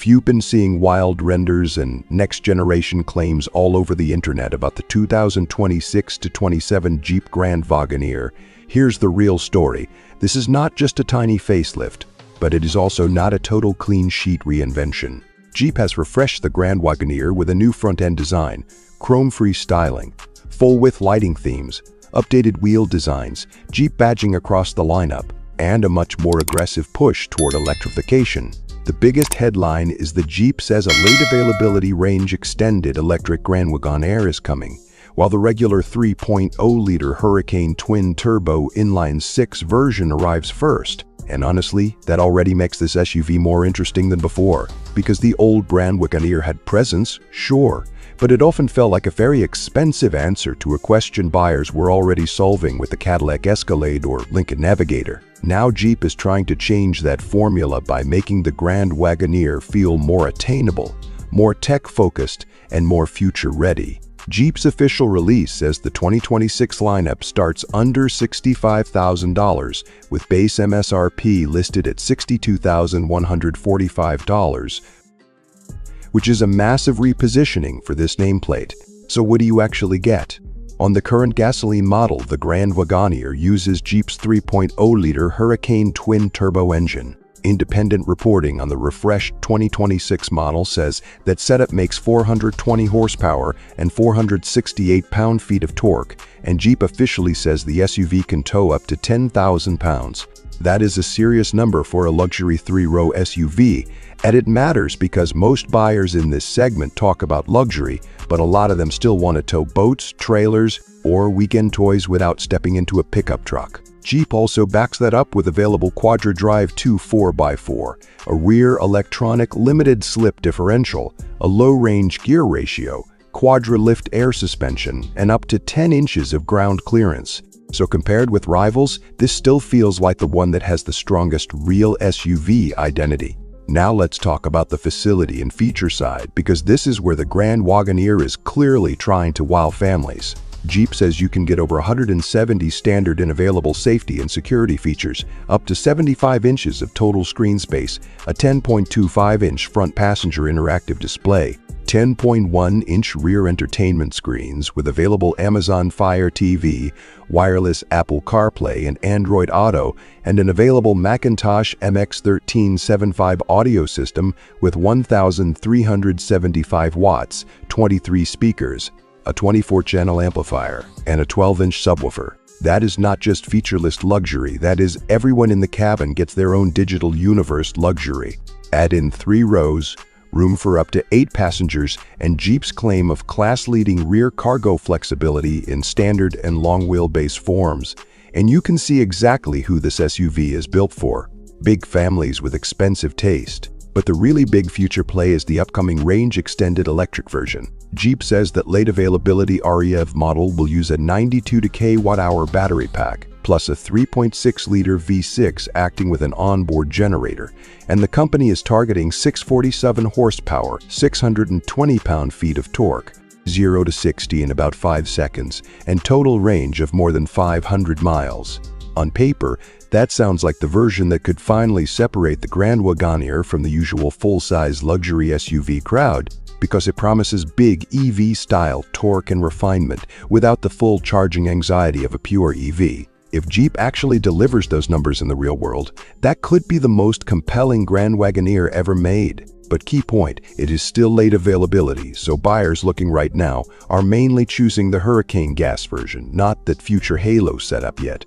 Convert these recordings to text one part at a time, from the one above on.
If you've been seeing wild renders and next-generation claims all over the internet about the 2026 to 27 Jeep Grand Wagoneer, here's the real story. This is not just a tiny facelift, but it is also not a total clean sheet reinvention. Jeep has refreshed the Grand Wagoneer with a new front-end design, chrome-free styling, full-width lighting themes, updated wheel designs, Jeep badging across the lineup, and a much more aggressive push toward electrification. The biggest headline is the Jeep says a late availability range extended electric Grand Wagoneer is coming, while the regular 3.0-liter Hurricane twin-turbo inline-six version arrives first. And honestly, that already makes this SUV more interesting than before, because the old Grand Wagoneer had presence, sure, but it often felt like a very expensive answer to a question buyers were already solving with the Cadillac Escalade or Lincoln Navigator. Now Jeep is trying to change that formula by making the Grand Wagoneer feel more attainable, more tech-focused, and more future-ready. Jeep's official release says the 2026 lineup starts under $65,000, with base MSRP listed at $62,145, which is a massive repositioning for this nameplate. So what do you actually get? On the current gasoline model, the Grand Wagoneer uses Jeep's 3.0-liter Hurricane twin-turbo engine. Independent reporting on the refreshed 2026 model says that setup makes 420 horsepower and 468 pound-feet of torque, and Jeep officially says the SUV can tow up to 10,000 pounds. That is a serious number for a luxury three-row SUV, and it matters because most buyers in this segment talk about luxury, but a lot of them still want to tow boats, trailers, or weekend toys without stepping into a pickup truck. Jeep also backs that up with available Quadra-Drive 2 4x4, a rear electronic limited slip differential, a low-range gear ratio, Quadra-Lift air suspension, and up to 10 inches of ground clearance. So compared with rivals, this still feels like the one that has the strongest real SUV identity. Now let's talk about the facility and feature side, because this is where the Grand Wagoneer is clearly trying to wow families. Jeep says you can get over 170 standard and available safety and security features, up to 75 inches of total screen space, a 10.25-inch front passenger interactive display, 10.1-inch rear entertainment screens with available Amazon Fire TV, wireless Apple CarPlay and Android Auto, and an available Macintosh MX1375 audio system with 1,375 watts, 23 speakers, a 24-channel amplifier, and a 12-inch subwoofer. That is not just feature-list luxury, that is everyone in the cabin gets their own digital universe luxury. Add in 3 rows, room for up to 8 passengers, and Jeep's claim of class-leading rear cargo flexibility in standard and long-wheelbase forms, and you can see exactly who this SUV is built for. Big families with expensive taste. But the really big future play is the upcoming range-extended electric version. Jeep says that late availability REV model will use a 92 kWh battery pack, plus a 3.6-liter V6 acting with an onboard generator, and the company is targeting 647 horsepower, 620 pound-feet of torque, 0 to 60 in about 5 seconds, and total range of more than 500 miles. On paper, that sounds like the version that could finally separate the Grand Wagoneer from the usual full-size luxury SUV crowd, because it promises big EV-style torque and refinement without the full charging anxiety of a pure EV. If Jeep actually delivers those numbers in the real world, that could be the most compelling Grand Wagoneer ever made. But key point, it is still late availability, so buyers looking right now are mainly choosing the Hurricane gas version, not that future Halo setup yet.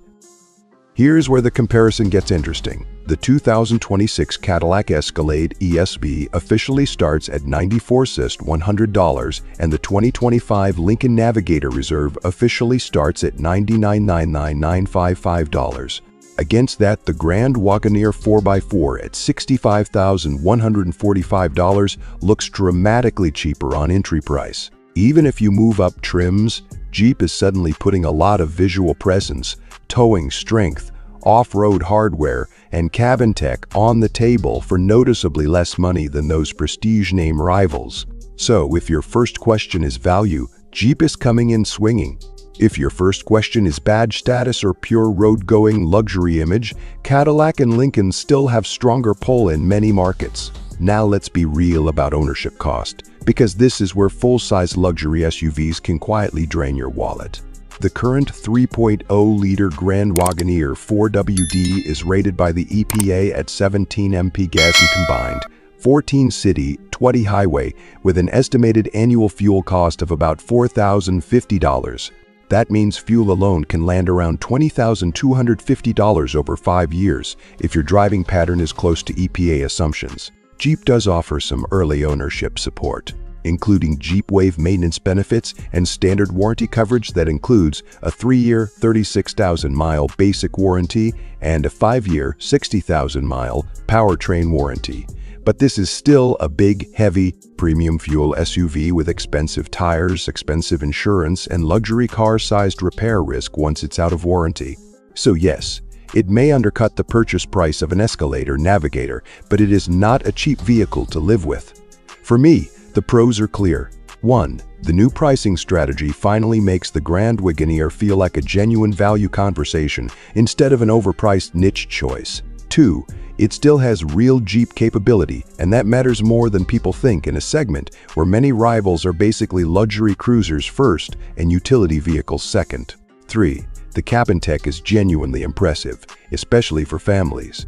Here's where the comparison gets interesting. The 2026 Cadillac Escalade ESV officially starts at $94,100, and the 2025 Lincoln Navigator Reserve officially starts at $99,955. Against that, the Grand Wagoneer 4x4 at $65,145 looks dramatically cheaper on entry price. Even if you move up trims, Jeep is suddenly putting a lot of visual presence, towing strength, off-road hardware, and cabin tech on the table for noticeably less money than those prestige name rivals. So, if your first question is value, Jeep is coming in swinging. If your first question is badge status or pure road-going luxury image, Cadillac and Lincoln still have stronger pull in many markets. Now let's be real about ownership cost, because this is where full-size luxury SUVs can quietly drain your wallet. The current 3.0-liter Grand Wagoneer 4WD is rated by the EPA at 17 mpg gas and combined, 14 city, 20 highway, with an estimated annual fuel cost of about $4,050. That means fuel alone can land around $20,250 over 5 years if your driving pattern is close to EPA assumptions. Jeep does offer some early ownership support, including Jeep Wave maintenance benefits and standard warranty coverage that includes a 3-year, 36,000-mile basic warranty and a 5-year, 60,000-mile powertrain warranty. But this is still a big, heavy, premium fuel SUV with expensive tires, expensive insurance, and luxury car-sized repair risk once it's out of warranty. So yes, it may undercut the purchase price of an Escalade or Navigator, but it is not a cheap vehicle to live with. For me, the pros are clear. 1. The new pricing strategy finally makes the Grand Wagoneer feel like a genuine value conversation instead of an overpriced niche choice. 2. It still has real Jeep capability, and that matters more than people think in a segment where many rivals are basically luxury cruisers first and utility vehicles second. 3. The cabin tech is genuinely impressive, especially for families.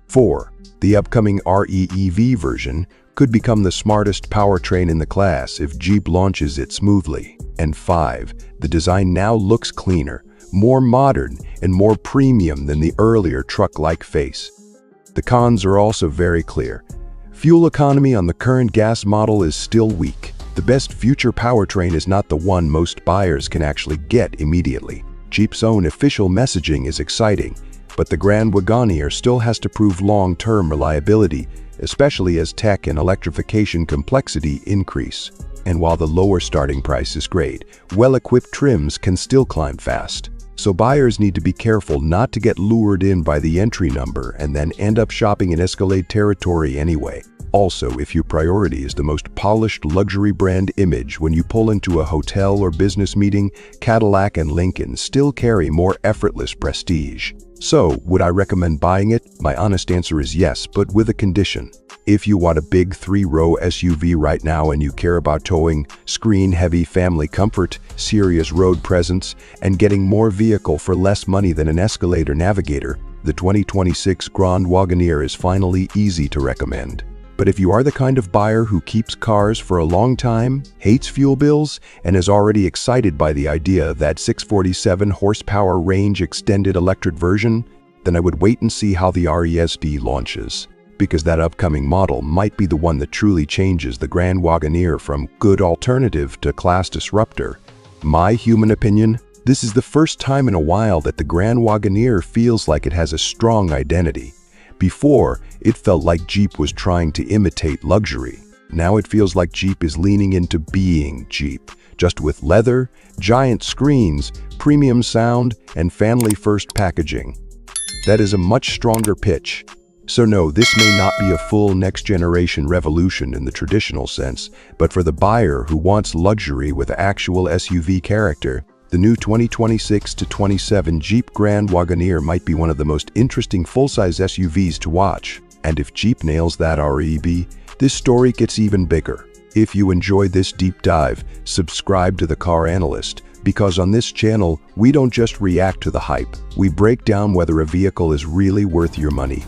4. The upcoming REEV version could become the smartest powertrain in the class if Jeep launches it smoothly. And 5. The design now looks cleaner, more modern, and more premium than the earlier truck-like face. The cons are also very clear. Fuel economy on the current gas model is still weak. The best future powertrain is not the one most buyers can actually get immediately. Jeep's own official messaging is exciting, but the Grand Wagoneer still has to prove long-term reliability, especially as tech and electrification complexity increase. And while the lower starting price is great, well-equipped trims can still climb fast. So buyers need to be careful not to get lured in by the entry number and then end up shopping in Escalade territory anyway. Also, if your priority is the most polished luxury brand image when you pull into a hotel or business meeting, Cadillac and Lincoln still carry more effortless prestige. So, would I recommend buying it? My honest answer is yes, but with a condition. If you want a big 3-row SUV right now and you care about towing, screen-heavy family comfort, serious road presence, and getting more vehicle for less money than an Escalade or Navigator, the 2026 Grand Wagoneer is finally easy to recommend. But if you are the kind of buyer who keeps cars for a long time, hates fuel bills, and is already excited by the idea of that 647 horsepower range extended electric version, then I would wait and see how the RESD launches, because that upcoming model might be the one that truly changes the Grand Wagoneer from good alternative to class disruptor. My human opinion, this is the first time in a while that the Grand Wagoneer feels like it has a strong identity. Before, it felt like Jeep was trying to imitate luxury. Now it feels like Jeep is leaning into being Jeep, just with leather, giant screens, premium sound, and family-first packaging. That is a much stronger pitch. So no, this may not be a full next-generation revolution in the traditional sense, but for the buyer who wants luxury with actual SUV character, the new 2026-27 Jeep Grand Wagoneer might be one of the most interesting full-size SUVs to watch. And if Jeep nails that REB, this story gets even bigger. If you enjoyed this deep dive, subscribe to the Car Analyst, because on this channel, we don't just react to the hype, we break down whether a vehicle is really worth your money.